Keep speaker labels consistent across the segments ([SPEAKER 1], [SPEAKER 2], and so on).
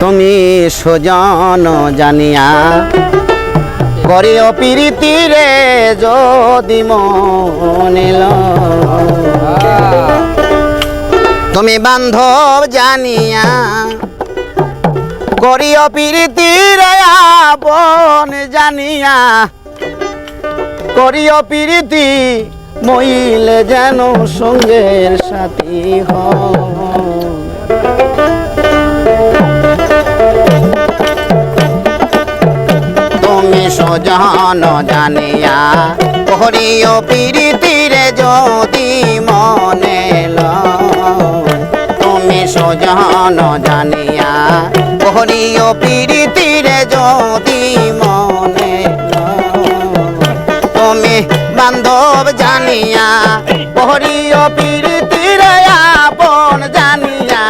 [SPEAKER 1] তুমি সুজন জানিয়া করিও প্রীতি রে যদি মনিল তুমি বান্ধব জানিয়া করিও প্রীতি রে আপন জানিয়া করিও প্রীতি মইলে যেন সঙ্গের সাথী তুমি সুজন জানিয়া করিও প্রীতি রে যদি মনে তুমি সুজন জানিয়া করিও প্রীতি রে যদি মনে তুমি বান্ধব জানিয়া করিও প্রীতি রে আপন জানিয়া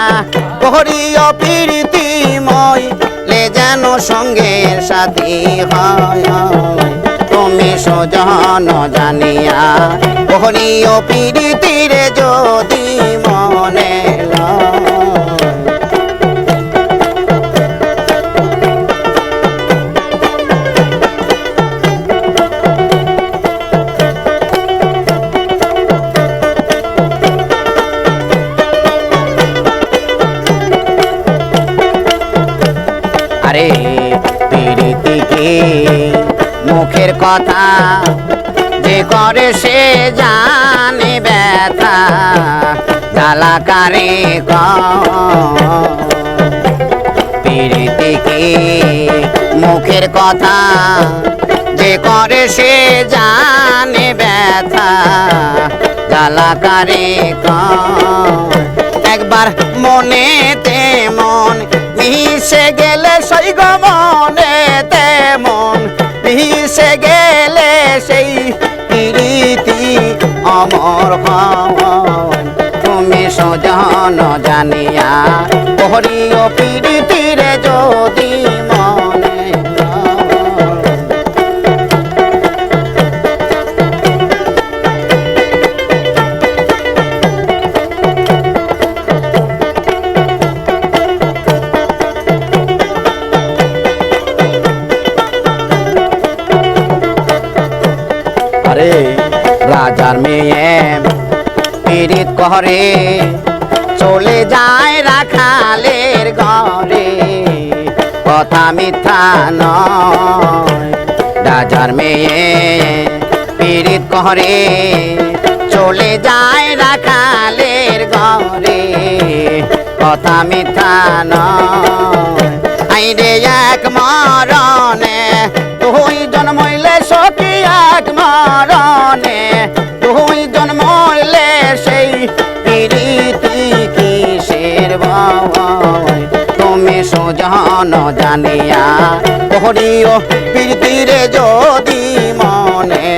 [SPEAKER 1] করিও প্রীতি মইলে যেন সঙ্গের সাথী হয় তুমি সুজন জানিয়া করিও প্রীতি রে যদি মনে আরে প্রীতি কি মুখের কথা যে করে সে জানে ব্যথা জ্বালাকারে প্রীতি কি মুখের কথা যে করে সে জানে ব্যথা জ্বালাকারে একবার মনেতে মন মিশে গেলে সেই মনে তেমন মিশে গেলে সেই প্রীতি অমর হয় তুমি সুজন জানিয়া করিও প্রীতি রে যদি মনে আরে রাজার মেয়ে পীড়িত করে চলে যায় রাখালের ঘরে কথা মিথ্যা নয় রাজার মেয়ে পীড়িত করে চলে যায় রাখালের ঘরে কথা মিথ্যা নয় আইরে এক মরণে তুই জন্মইলে সখী এক মরণে তুই জন্মইলে সেই প্রীতি কিসের ভয় তুমি সুজন জানিয়া করিও প্রীতি রে যদি মনে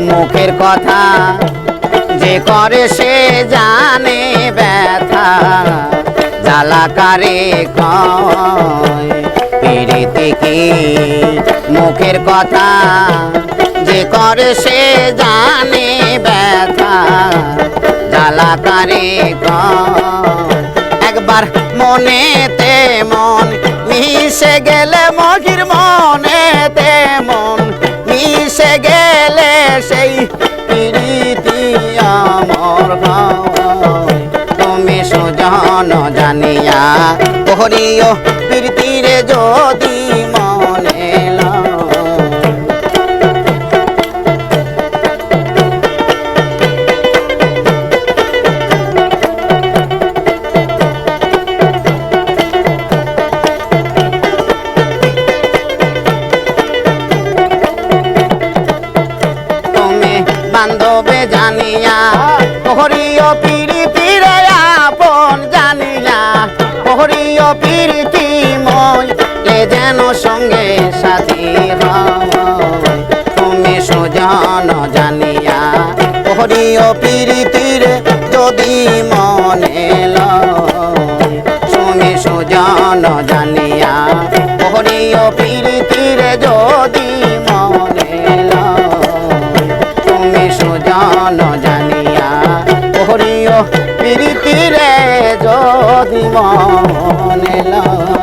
[SPEAKER 1] মুখের কথা যে করে সে জানে ব্যথা জ্বালাকারে প্রীতি কি মুখের কথা যে করে সে জানে ব্যথা জ্বালাকারে একবার মনেতে মন মিশে গেলে মগির মনেতে মন মিশে গেলে সেই প্রীতি অমর হয় তুমি সুজন জানিয়া করিও প্রীতি রে যদি মনে বান্ধবে জানিয়া করিও প্রীতি রে আপন জানিয়া করিও প্রীতি মইলে যেন সঙ্গে সাথী হয় তুমি সুজন জানিয়া মোহরীয় প্রীতিরে যদি মনে লয় তুমি সুজন জানিয়া মোহরীয় প্রীতিরে যদি মনে লয় তুমি সুজন জানিয়া মোহরীয় প্রীতিরে যদি মনে লয়